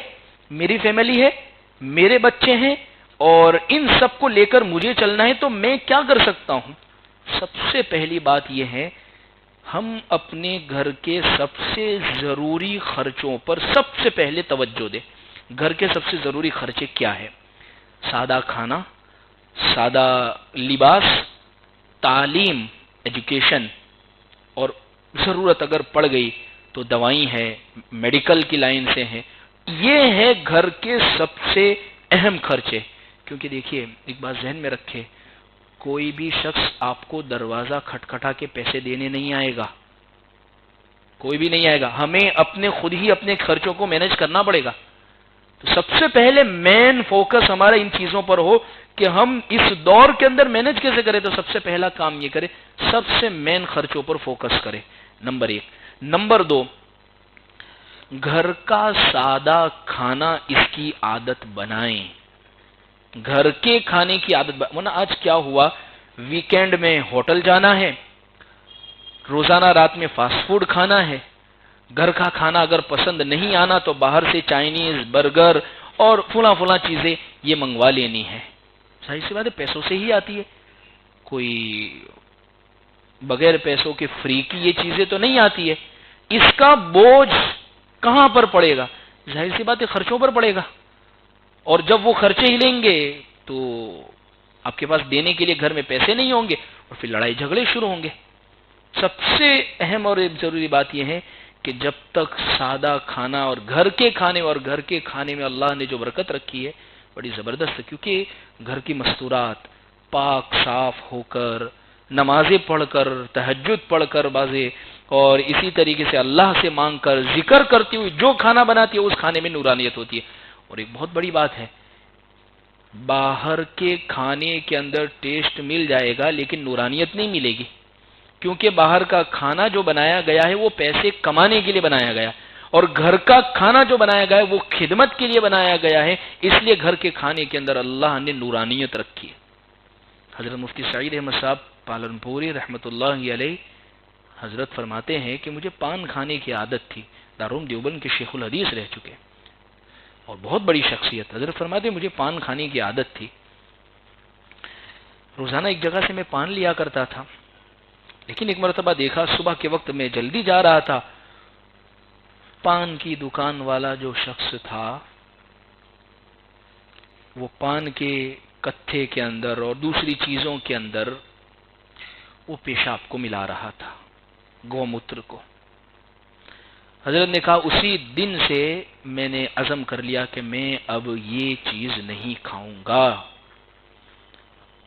میری فیملی ہے، میرے بچے ہیں، اور ان سب کو لے کر مجھے چلنا ہے، تو میں کیا کر سکتا ہوں؟ سب سے پہلی بات یہ ہے، ہم اپنے گھر کے سب سے ضروری خرچوں پر سب سے پہلے توجہ دیں۔ گھر کے سب سے ضروری خرچے کیا ہے؟ سادہ کھانا، سادہ لباس، تعلیم، ایجوکیشن، اور ضرورت اگر پڑ گئی تو دوائی ہے، میڈیکل کی لائن سے ہیں، یہ ہے گھر کے سب سے اہم خرچے۔ کیونکہ دیکھیے ایک بات ذہن میں رکھے، کوئی بھی شخص آپ کو دروازہ کھٹکھٹا کے پیسے دینے نہیں آئے گا، کوئی بھی نہیں آئے گا، ہمیں خود ہی اپنے خرچوں کو مینج کرنا پڑے گا۔ تو سب سے پہلے مین فوکس ہمارا ان چیزوں پر ہو کہ ہم اس دور کے اندر مینج کیسے کریں، تو سب سے پہلا کام یہ کریں، سب سے مین خرچوں پر فوکس کریں، نمبر 1۔ نمبر 2، گھر کا سادہ کھانا اس کی عادت بنائیں، گھر کے کھانے کی عادت ورنہ آج کیا ہوا، ویکینڈ میں ہوٹل جانا ہے، روزانہ رات میں فاسٹ فوڈ کھانا ہے، گھر کا کھانا اگر پسند نہیں آنا تو باہر سے چائنیز، برگر اور فلاں چیزیں یہ منگوا لینی ہے۔ ظاہر سی بات ہے پیسوں سے ہی آتی ہے، کوئی بغیر پیسوں کے فری کی یہ چیزیں تو نہیں آتی ہے۔ اس کا بوجھ کہاں پر پڑے گا؟ ظاہر سی بات ہے خرچوں پر پڑے گا، اور جب وہ خرچے ہی لیں گے تو آپ کے پاس دینے کے لیے گھر میں پیسے نہیں ہوں گے، اور پھر لڑائی جھگڑے شروع ہوں گے۔ سب سے اہم اور ضروری بات یہ ہے کہ جب تک سادہ کھانا، اور گھر کے کھانے میں اللہ نے جو برکت رکھی ہے بڑی زبردست ہے، کیونکہ گھر کی مستورات پاک صاف ہو کر، نمازیں پڑھ کر، تہجد پڑھ کر بازے، اور اسی طریقے سے اللہ سے مانگ کر ذکر کرتی ہوئی جو کھانا بناتی ہے اس کھانے میں نورانیت ہوتی ہے۔ اور ایک بہت بڑی بات ہے، باہر کے کھانے کے اندر ٹیسٹ مل جائے گا لیکن نورانیت نہیں ملے گی، کیونکہ باہر کا کھانا جو بنایا گیا ہے وہ پیسے کمانے کے لیے بنایا گیا، اور گھر کا کھانا جو بنایا گیا ہے وہ خدمت کے لیے بنایا گیا ہے، اس لیے گھر کے کھانے کے اندر اللہ نے نورانیت رکھی ہے۔ حضرت مفتی سعید احمد صاحب پالنپوری رحمۃ اللہ علیہ حضرت فرماتے ہیں کہ مجھے پان کھانے کی عادت تھی، دارالعلوم دیوبند کے شیخ الحدیث رہ چکے اور بہت بڑی شخصیت۔ حضرت فرماتے ہیں مجھے پان کھانے کی عادت تھی، روزانہ ایک جگہ سے میں پان لیا کرتا تھا، لیکن ایک مرتبہ دیکھا، صبح کے وقت میں جلدی جا رہا تھا، پان کی دکان والا جو شخص تھا وہ پان کے کتھے کے اندر اور دوسری چیزوں کے اندر وہ پیشاب کو ملا رہا تھا، گوموتر کو۔ حضرت نے کہا اسی دن سے میں نے عزم کر لیا کہ میں اب یہ چیز نہیں کھاؤں گا۔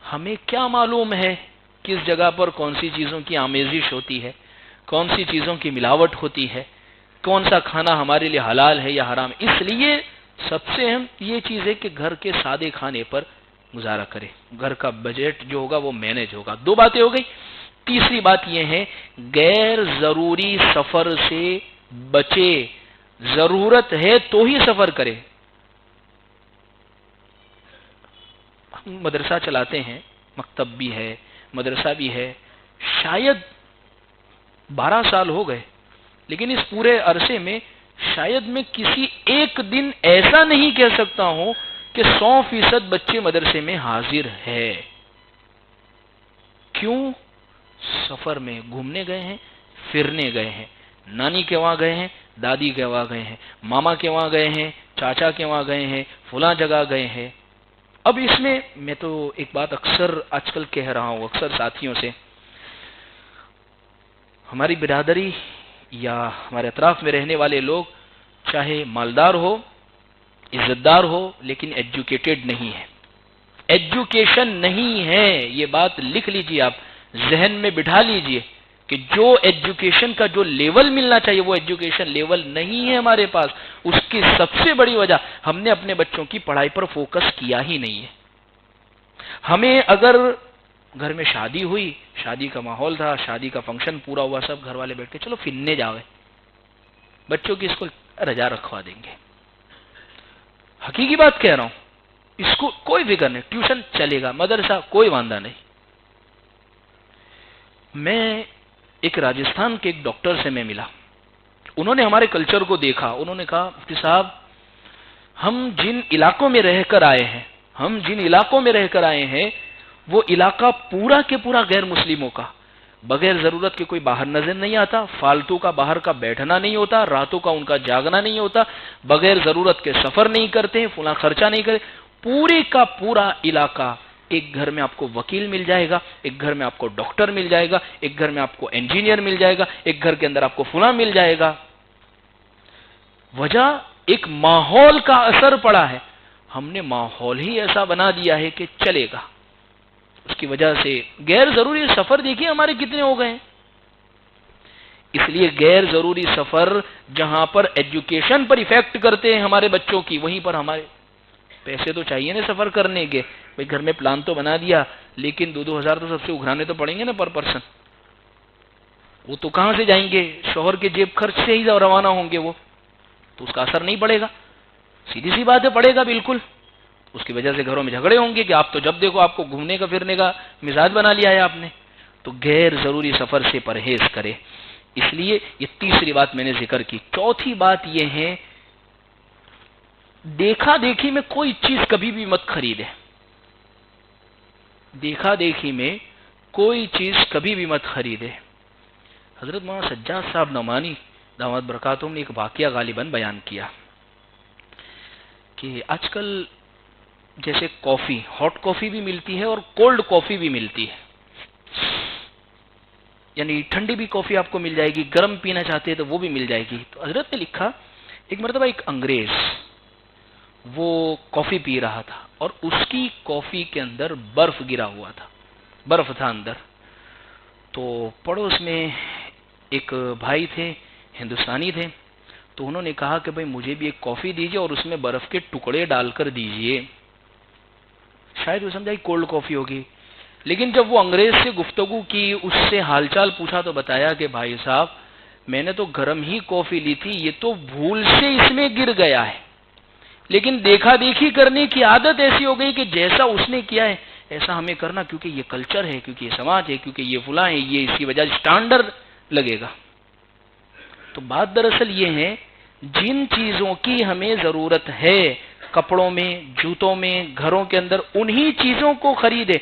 ہمیں کیا معلوم ہے کس جگہ پر کون سی چیزوں کی آمیزش ہوتی ہے، کون سی چیزوں کی ملاوٹ ہوتی ہے، کون سا کھانا ہمارے لیے حلال ہے یا حرام۔ اس لیے سب سے اہم یہ چیز ہے کہ گھر کے سادے کھانے پر گزارا کرے، گھر کا بجٹ جو ہوگا وہ مینج ہوگا۔ دو باتیں ہو گئی۔ تیسری بات یہ ہے غیر ضروری سفر سے بچے، ضرورت ہے تو ہی سفر کرے۔ ہم مدرسہ چلاتے ہیں، مکتب بھی ہے، مدرسہ بھی ہے، شاید 12 سال ہو گئے، لیکن اس پورے عرصے میں شاید میں کسی ایک دن ایسا نہیں کہہ سکتا ہوں کہ 100% بچے مدرسے میں حاضر ہے۔ کیوں؟ سفر میں گھومنے گئے ہیں، پھرنے گئے ہیں، نانی کے وہاں گئے ہیں، دادی کے وہاں گئے ہیں، ماما کے وہاں گئے ہیں، چاچا کے وہاں گئے ہیں، فلاں جگہ گئے ہیں۔ اب اس میں تو ایک بات اکثر آج کل کہہ رہا ہوں اکثر ساتھیوں سے، ہماری برادری یا ہمارے اطراف میں رہنے والے لوگ چاہے مالدار ہو، عزت دار ہو، لیکن ایجوکیٹڈ نہیں ہے، ایجوکیشن نہیں ہے۔ یہ بات لکھ لیجئے، آپ ذہن میں بٹھا لیجئے کہ جو ایجوکیشن کا جو لیول ملنا چاہیے وہ ایجوکیشن لیول نہیں ہے ہمارے پاس۔ اس کی سب سے بڑی وجہ ہم نے اپنے بچوں کی پڑھائی پر فوکس کیا ہی نہیں ہے۔ ہمیں اگر گھر میں شادی ہوئی، شادی کا ماحول تھا، شادی کا فنکشن پورا ہوا، سب گھر والے بیٹھ کے چلو پھرنے جاوے، بچوں کی اسکول رجا رکھوا دیں گے۔ حقیقی بات کہہ رہا ہوں، اس کو کوئی فکر نہیں، ٹیوشن چلے گا، مدرسہ کوئی واندہ نہیں۔ میں ایک راجستھان کے ایک ڈاکٹر سے میں ملا، انہوں نے ہمارے کلچر کو دیکھا، انہوں نے کہا مفتی صاحب ہم جن علاقوں میں رہ کر آئے ہیں وہ علاقہ پورا کے پورا غیر مسلموں کا، بغیر ضرورت کے کوئی باہر نظر نہیں آتا، فالتو کا باہر کا بیٹھنا نہیں ہوتا، راتوں کا ان کا جاگنا نہیں ہوتا، بغیر ضرورت کے سفر نہیں کرتے، فلاں خرچہ نہیں کرتے، پورے کا پورا علاقہ، ایک گھر میں آپ کو وکیل مل جائے گا، ایک گھر میں آپ کو ڈاکٹر مل جائے گا، ایک گھر میں آپ کو انجینئر مل جائے گا، ایک گھر کے اندر آپ کو فلاں مل جائے گا۔ وجہ ایک ماحول کا اثر پڑا ہے، ہم نے ماحول ہی ایسا بنا دیا ہے کہ چلے گا، اس کی وجہ سے غیر ضروری سفر دیکھیے ہمارے کتنے ہو گئے ہیں۔ اس لیے غیر ضروری سفر جہاں پر ایجوکیشن پر ایفیکٹ کرتے ہیں ہمارے بچوں کی، وہیں پر ہمارے پیسے تو چاہیے نا سفر کرنے کے، بھئی گھر میں پلان تو بنا دیا، لیکن 2-2 ہزار تو سب سے اگھرانے تو پڑیں گے نا پر پرسن، وہ تو کہاں سے جائیں گے؟ شوہر کے جیب خرچ سے ہی روانہ ہوں گے، وہ تو اس کا اثر نہیں پڑے گا، سیدھی سی بات ہے پڑے گا بالکل۔ اس کی وجہ سے گھروں میں جھگڑے ہوں گے کہ آپ تو جب دیکھو آپ کو گھومنے کا پھرنے کا مزاج بنا لیا ہے آپ نے۔ تو غیر ضروری سفر سے پرہیز کرے۔ اس لیے یہ تیسری بات میں نے ذکر کی۔ چوتھی بات یہ ہے دیکھا دیکھی میں کوئی چیز کبھی بھی مت خریدے، دیکھا دیکھی میں کوئی چیز کبھی بھی مت خریدے۔ حضرت مولانا سجاد صاحب نعمانی دامت برکاتہم نے ایک واقعہ غالباً بیان کیا کہ آج کل جیسے کافی، ہاٹ کافی بھی ملتی ہے اور کولڈ کافی بھی ملتی ہے، یعنی ٹھنڈی بھی کافی آپ کو مل جائے گی، گرم پینا چاہتے ہیں تو وہ بھی مل جائے گی۔ تو حضرت نے لکھا ایک مرتبہ ایک انگریز وہ کافی پی رہا تھا اور اس کی کافی کے اندر برف گرا ہوا تھا، برف تھا اندر۔ تو پڑوس میں ایک بھائی تھے، ہندوستانی تھے، تو انہوں نے کہا کہ بھئی مجھے بھی ایک کافی دیجئے اور اس میں برف کے ٹکڑے ڈال کر دیجئے۔ شاید وہ سمجھا کہ کولڈ کافی ہوگی، لیکن جب وہ انگریز سے گفتگو کی، اس سے حال چال پوچھا تو بتایا کہ بھائی صاحب میں نے تو گرم ہی کافی لی تھی، یہ تو بھول سے اس میں گر گیا ہے، لیکن دیکھا دیکھی کرنے کی عادت ایسی ہو گئی کہ جیسا اس نے کیا ہے ایسا ہمیں کرنا، کیونکہ یہ کلچر ہے، کیونکہ یہ سماج ہے، کیونکہ یہ فلاں ہے، یہ اسی وجہ سٹانڈرڈ لگے گا۔ تو بات دراصل یہ ہے جن چیزوں کی ہمیں ضرورت ہے کپڑوں میں، جوتوں میں، گھروں کے اندر انہی چیزوں کو خریدے.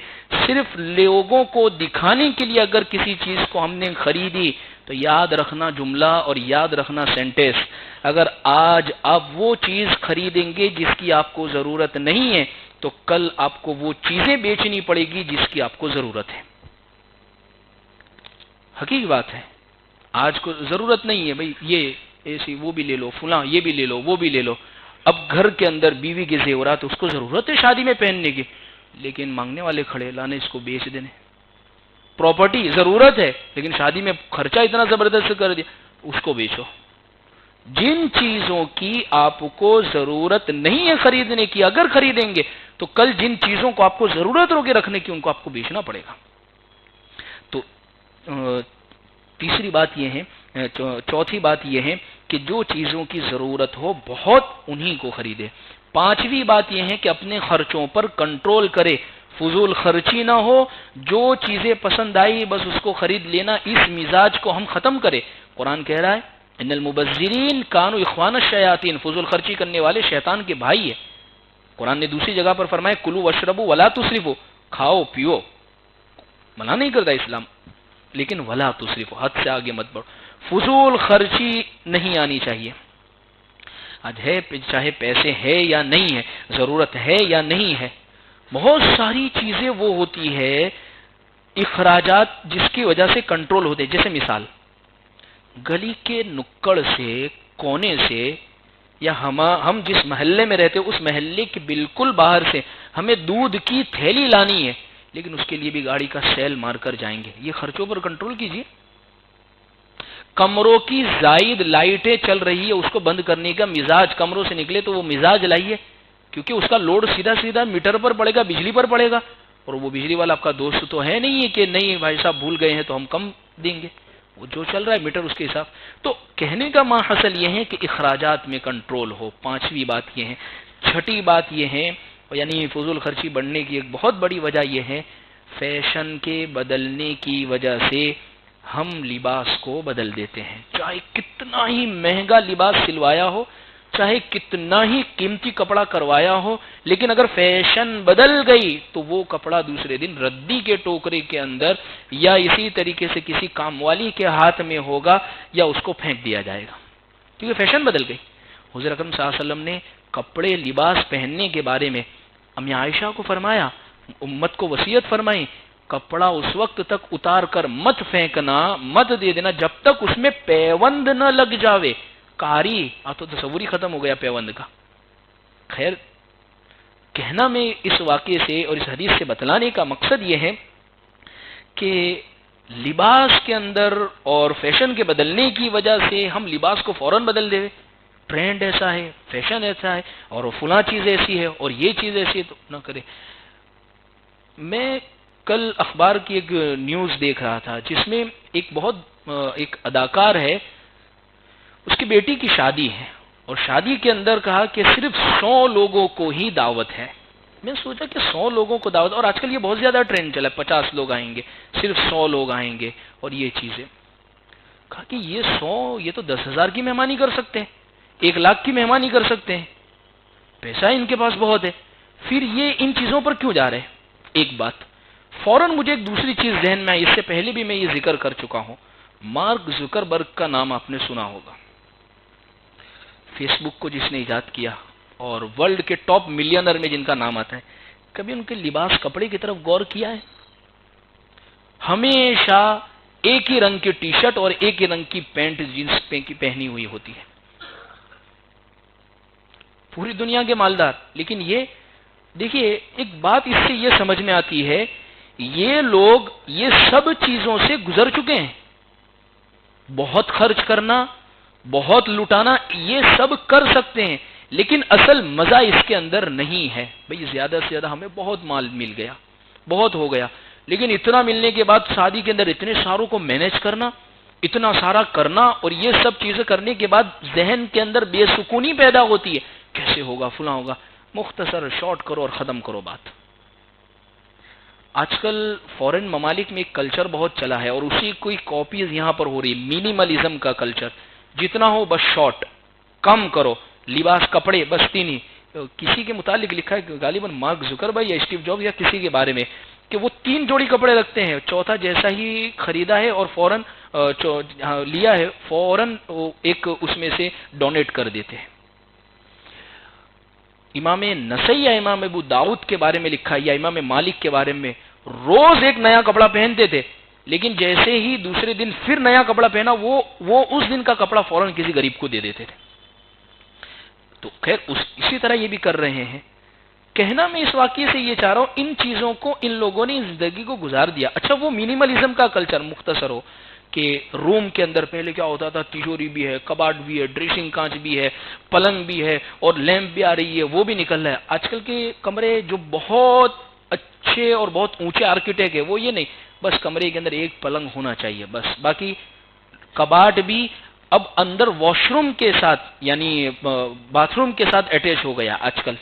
صرف لوگوں کو دکھانے کے لیے اگر کسی چیز کو ہم نے خریدی تو یاد رکھنا جملہ اور یاد رکھنا سینٹیس، اگر آج آپ وہ چیز خریدیں گے جس کی آپ کو ضرورت نہیں ہے تو کل آپ کو وہ چیزیں بیچنی پڑے گی جس کی آپ کو ضرورت ہے. حقیقی بات ہے. آج کو ضرورت نہیں ہے بھئی یہ ایسی وہ بھی لے لو، فلاں یہ بھی لے لو، وہ بھی لے لو. اب گھر کے اندر بیوی کے زیورات اس کو ضرورت ہے شادی میں پہننے کی، لیکن مانگنے والے کھڑے لانے اس کو بیچ دینے. پراپرٹی ضرورت ہے لیکن شادی میں خرچہ اتنا زبردست کر دیا، اس کو بیچو. جن چیزوں کی آپ کو ضرورت نہیں ہے خریدنے کی، اگر خریدیں گے تو کل جن چیزوں کو آپ کو ضرورت ہوگی رکھنے کی ان کو آپ کو بیچنا پڑے گا. تو تیسری بات یہ ہے، چوتھی بات یہ ہے کہ جو چیزوں کی ضرورت ہو بہت انہی کو خریدے. پانچویں بات یہ ہے کہ اپنے خرچوں پر کنٹرول کرے، فضول خرچی نہ ہو، جو چیزیں پسند آئی بس اس کو خرید لینا، اس مزاج کو ہم ختم کرے. قرآن کہہ رہا ہے ان المبذرین کانوا اخوان الشیاطین، فضول خرچی کرنے والے شیطان کے بھائی ہیں. قرآن نے دوسری جگہ پر فرمایا کلوا واشربوا ولا تسرفوا، کھاؤ پیو، منع نہیں کرتا اسلام، لیکن ولا تسرفوا، حد سے آگے مت بڑھو. فضول خرچی نہیں آنی چاہیے. آج ہے چاہے پیسے ہے یا نہیں ہے، ضرورت ہے یا نہیں ہے، بہت ساری چیزیں وہ ہوتی ہے اخراجات جس کی وجہ سے کنٹرول ہوتے. جیسے مثال، گلی کے نکڑ سے، کونے سے، یا ہم جس محلے میں رہتے اس محلے کے بالکل باہر سے ہمیں دودھ کی تھیلی لانی ہے، لیکن اس کے لیے بھی گاڑی کا سیل مار کر جائیں گے. یہ خرچوں پر کنٹرول کیجیے. کمروں کی زائد لائٹیں چل رہی ہے، اس کو بند کرنے کا مزاج کمروں سے نکلے تو وہ مزاج لائیے، کیونکہ اس کا لوڈ سیدھا سیدھا میٹر پر پڑے گا، بجلی پر پڑے گا. اور وہ بجلی والا آپ کا دوست تو ہے نہیں ہے کہ نہیں بھائی صاحب بھول گئے ہیں تو ہم کم دیں گے، وہ جو چل رہا ہے میٹر اس کے حساب. تو کہنے کا ماحصل یہ ہے کہ اخراجات میں کنٹرول ہو. پانچویں بات یہ ہے. چھٹی بات یہ ہے، یعنی فضول خرچی بڑھنے کی ایک بہت بڑی وجہ یہ ہے، فیشن کے بدلنے کی وجہ سے ہم لباس کو بدل دیتے ہیں. چاہے کتنا ہی مہنگا لباس سلوایا ہو، چاہے کتنا ہی قیمتی کپڑا کروایا ہو، لیکن اگر فیشن بدل گئی تو وہ کپڑا دوسرے دن ردی کے ٹوکرے کے اندر یا اسی طریقے سے کسی کام والی کے ہاتھ میں ہوگا یا اس کو پھینک دیا جائے گا، کیونکہ فیشن بدل گئی. حضور اکرم صلی اللہ علیہ وسلم نے کپڑے لباس پہننے کے بارے میں امی عائشہ کو فرمایا، امت کو وصیت فرمائی، کپڑا اس وقت تک اتار کر مت پھینکنا، مت دے دینا جب تک اس میں پیوند نہ لگ جاوے. کاری تو تصور ہی ختم ہو گیا پیوند کا. خیر، کہنا میں اس واقعے سے اور اس حدیث سے بتلانے کا مقصد یہ ہے کہ لباس کے اندر اور فیشن کے بدلنے کی وجہ سے ہم لباس کو فوراً بدل دے. ٹرینڈ ایسا ہے، فیشن ایسا ہے، اور فلاں چیز ایسی ہے اور یہ چیز ایسی ہے، تو نہ کرے. میں کل اخبار کی ایک نیوز دیکھ رہا تھا جس میں ایک اداکار ہے، اس کی بیٹی کی شادی ہے اور شادی کے اندر کہا کہ صرف 100 لوگوں کو ہی دعوت ہے. میں سوچا کہ 100 لوگوں کو دعوت، اور آج کل یہ بہت زیادہ ٹرینڈ چلا ہے، 50 لوگ آئیں گے، صرف 100 لوگ آئیں گے اور یہ چیزیں. کہا کہ یہ 100، یہ تو 10,000 کی مہمانی کر سکتے ہیں، 1 لاکھ کی مہمانی کر سکتے ہیں، پیسہ ان کے پاس بہت ہے، پھر یہ ان چیزوں پر کیوں جا رہے ہیں؟ ایک بات فوراً مجھے ایک دوسری چیز ذہن میں آئی، اس سے پہلے بھی میں یہ ذکر کر چکا ہوں. مارک زکربرگ کا نام آپ نے سنا ہوگا، فیس بک کو جس نے ایجاد کیا اور ورلڈ کے ٹاپ ملینر میں جن کا نام آتا ہے. کبھی ان کے لباس کپڑے کی طرف غور کیا ہے؟ ہمیشہ ایک ہی رنگ کی ٹی شرٹ اور ایک ہی رنگ کی پینٹ جینس کی پہنی ہوئی ہوتی ہے. پوری دنیا کے مالدار. لیکن یہ دیکھیے ایک بات اس سے یہ سمجھ میں آتی ہے، یہ لوگ یہ سب چیزوں سے گزر چکے ہیں. بہت خرچ کرنا، بہت لٹانا، یہ سب کر سکتے ہیں، لیکن اصل مزہ اس کے اندر نہیں ہے. بھئی زیادہ سے زیادہ ہمیں بہت مال مل گیا، بہت ہو گیا، لیکن اتنا ملنے کے بعد شادی کے اندر اتنے ساروں کو مینیج کرنا، اتنا سارا کرنا، اور یہ سب چیزیں کرنے کے بعد ذہن کے اندر بے سکونی پیدا ہوتی ہے. کیسے ہوگا، فلاں ہوگا. مختصر شارٹ کرو اور ختم کرو بات. آج کل فورن ممالک میں ایک کلچر بہت چلا ہے اور اسی کوئی کاپیز یہاں پر ہو رہی ہے، مینیملزم کا کلچر. جتنا ہو بس شارٹ، کم کرو، لباس کپڑے بس تینی، کسی کے متعلق لکھا ہے غالباً مارک زکربرگ یا اسٹیو جابز یا کسی کے بارے میں کہ وہ 3 جوڑی کپڑے رکھتے ہیں، چوتھا جیسا ہی خریدا ہے اور فوراً لیا ہے فوراً ایک اس میں سے ڈونیٹ کر دیتے ہیں۔ امام نسائی یا امام ابو داؤد کے بارے میں لکھا ہے یا امام مالک کے بارے میں روز ایک نیا کپڑا پہنتے تھے، لیکن جیسے ہی دوسرے دن پھر نیا کپڑا پہنا وہ اس دن کا کپڑا فوراً کسی غریب کو دے دیتے تھے۔ تو خیر اسی طرح یہ بھی کر رہے ہیں۔ کہنا میں اس واقعے سے یہ چاہ رہا ہوں، ان چیزوں کو ان لوگوں نے زندگی کو گزار دیا۔ اچھا وہ منیملزم کا کلچر مختصر ہو کہ روم کے اندر پہلے کیا ہوتا تھا، تجوری بھی ہے، کباڈ بھی ہے، ڈریسنگ کانچ بھی ہے، پلنگ بھی ہے اور لیمپ بھی آ رہی ہے، وہ بھی نکل رہا ہے۔ آج کل کے کمرے جو بہت اچھے اور بہت اونچے آرکیٹیکٹ ہے وہ یہ نہیں، بس کمرے کے اندر ایک پلنگ ہونا چاہیے بس، باقی کباڈ بھی اب اندر واش روم کے ساتھ یعنی باتھ روم کے ساتھ اٹیچ ہو گیا آج کل،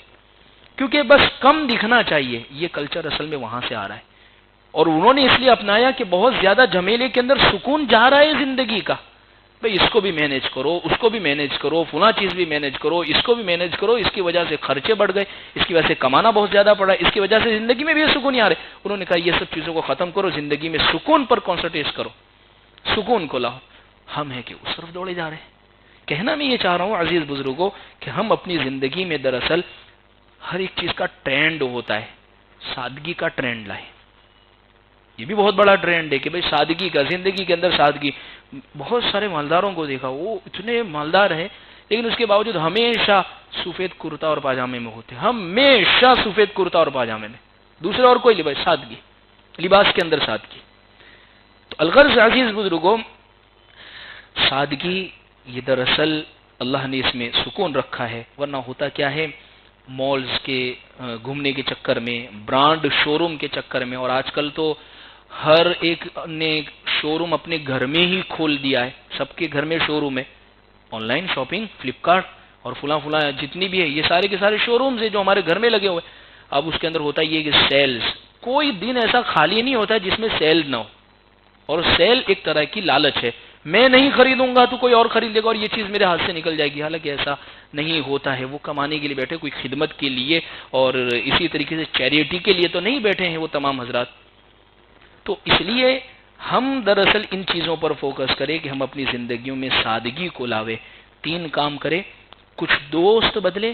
کیونکہ بس کم دکھنا چاہیے۔ یہ کلچر اصل میں وہاں سے آ رہا ہے اور انہوں نے اس لیے اپنایا کہ بہت زیادہ جھمیلے کے اندر سکون جا رہا ہے زندگی کا، بھئی اس کو بھی مینیج کرو، اس کو بھی مینیج کرو، فلاں چیز بھی مینیج کرو، اس کو بھی مینیج کرو، اس کی وجہ سے خرچے بڑھ گئے، اس کی وجہ سے کمانا بہت زیادہ پڑا، اس کی وجہ سے زندگی میں بھی سکون نہیں آ رہے۔ انہوں نے کہا یہ سب چیزوں کو ختم کرو، زندگی میں سکون پر کانسنٹریٹ کرو، سکون کو لاؤ۔ ہم ہیں کہ اس طرف دوڑے جا رہے ہیں۔ کہنا میں یہ چاہ رہا ہوں عزیز بزرگوں کہ ہم اپنی زندگی میں دراصل ہر ایک چیز کا ٹرینڈ ہوتا ہے، سادگی کا ٹرینڈ لائے۔ یہ بھی بہت بڑا ٹرینڈ ہے کہ بھئی سادگی کا، زندگی کے اندر سادگی۔ بہت سارے مالداروں کو دیکھا، وہ اتنے مالدار ہیں لیکن اس کے باوجود ہمیشہ سفید کرتا اور پاجامے میں ہوتے، ہمیشہ سفید کرتا اور پاجامے میں، دوسرے اور کوئی لباس، سادگی، لباس کے اندر سادگی۔ تو الغرض عزیز بزرگوں، سادگی یہ دراصل اللہ نے اس میں سکون رکھا ہے، ورنہ ہوتا کیا ہے، مالز کے گھومنے کے چکر میں، برانڈ شو روم کے چکر میں، اور آج کل تو ہر ایک نے شو روم اپنے گھر میں ہی کھول دیا ہے، سب کے گھر میں شو روم ہے، آن لائن شاپنگ، فلپکارٹ اور فلاں جتنی بھی ہے، یہ سارے کے سارے شو رومز ہیں جو ہمارے گھر میں لگے ہوئے۔ اب اس کے اندر ہوتا یہ کہ سیلز، کوئی دن ایسا خالی نہیں ہوتا جس میں سیل نہ ہو، اور سیل ایک طرح کی لالچ ہے، میں نہیں خریدوں گا تو کوئی اور خرید لے گا اور یہ چیز میرے ہاتھ سے نکل جائے گی، حالانکہ ایسا نہیں ہوتا ہے۔ وہ کمانے کے لیے بیٹھے، کوئی خدمت کے لیے اور اسی طریقے سے چیریٹی کے لیے تو نہیں بیٹھے ہیں وہ تمام حضرات۔ تو اس لیے ہم دراصل ان چیزوں پر فوکس کریں کہ ہم اپنی زندگیوں میں سادگی کو لاوے، 3 کام کریں، کچھ دوست بدلے،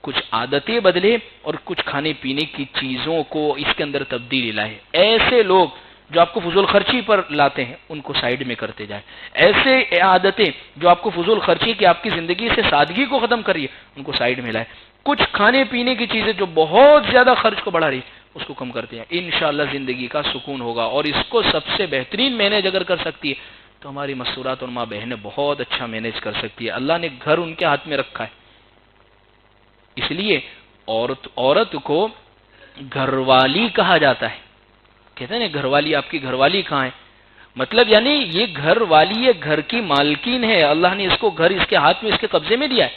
کچھ عادتیں بدلے اور کچھ کھانے پینے کی چیزوں کو اس کے اندر تبدیلی لائے۔ ایسے لوگ جو آپ کو فضول خرچی پر لاتے ہیں ان کو سائیڈ میں کرتے جائیں، ایسے عادتیں جو آپ کو فضول خرچی کی آپ کی زندگی سے سادگی کو ختم کر رہی ہے ان کو سائیڈ میں لائیں، کچھ کھانے پینے کی چیزیں جو بہت زیادہ خرچ کو بڑھا رہی ہے اس کو کم کرتے ہیں، انشاءاللہ زندگی کا سکون ہوگا۔ اور اس کو سب سے بہترین مینیج اگر کر سکتی ہے تو ہماری مسورات اور ماں بہنیں بہت اچھا مینیج کر سکتی ہے۔ اللہ نے گھر ان کے ہاتھ میں رکھا ہے، اس لیے عورت کو گھر والی کہا جاتا ہے۔ کہتے ہیں نا گھر والی، آپ کی گھر والی کہاں ہے، مطلب یعنی یہ گھر والی، یہ گھر کی مالکین ہے، اللہ نے اس کو گھر اس کے ہاتھ میں، اس کے قبضے میں دیا ہے،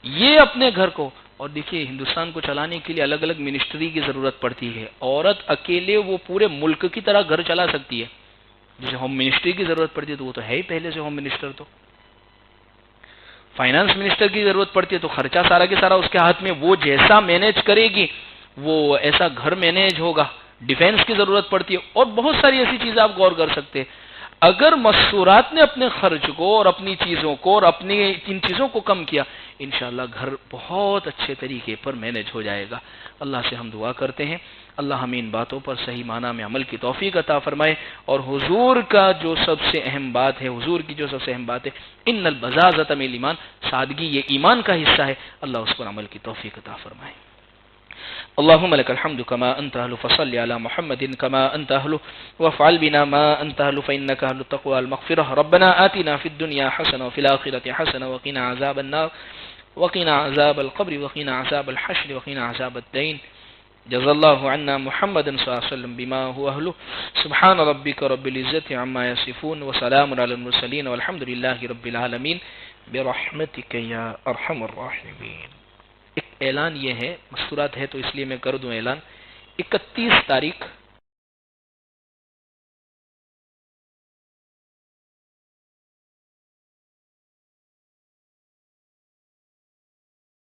یہ اپنے گھر کو۔ اور دیکھیے ہندوستان کو چلانے کے لیے الگ الگ منسٹری کی ضرورت پڑتی ہے، عورت اکیلے وہ پورے ملک کی طرح گھر چلا سکتی ہے، جسے ہوم منسٹری کی ضرورت پڑتی ہے تو وہ تو ہے ہی پہلے سے ہوم منسٹر، تو فائنانس منسٹر کی ضرورت پڑتی ہے تو خرچہ سارا کے سارا اس کے ہاتھ میں، وہ جیسا مینیج کرے گی وہ ایسا گھر مینیج ہوگا۔ ڈیفینس کی ضرورت پڑتی ہے اور بہت ساری ایسی چیزیں آپ غور کر سکتے ہیں۔ اگر مستورات نے اپنے خرچ کو اور اپنی چیزوں کو اور اپنی ان چیزوں کو کم کیا، انشاءاللہ گھر بہت اچھے طریقے پر مینیج ہو جائے گا۔ اللہ سے ہم دعا کرتے ہیں اللہ ہمیں ان باتوں پر صحیح معنی میں عمل کی توفیق عطا فرمائے، اور حضور کا جو سب سے اہم بات ہے، حضور کی جو سب سے اہم بات ہے، ان البزازۃ من الایمان، سادگی یہ ایمان کا حصہ ہے، اللہ اس پر عمل کی توفیق عطا فرمائے۔ اللهم لك الحمد كما أنت أهل، فصل على محمد كما أنت أهل، وافعل بنا ما أنت أهل، فإنك أهل التقوى والمغفرة. ربنا آتنا في الدنيا حسنة وفي الآخرة حسنة وقنا عذاب النار وقنا عذاب القبر وقنا عذاب الحشر وقنا عذاب الدين. جزا الله عنا محمد صلى الله عليه وسلم بما هو أهله. سبحان ربك رب العزة عما يصفون وسلام على المرسلين والحمد لله رب العالمين برحمتك يا أرحم الراحمين. ایک اعلان یہ ہے، مستورات ہے تو اس لیے میں کر دوں اعلان، 31 تاریخ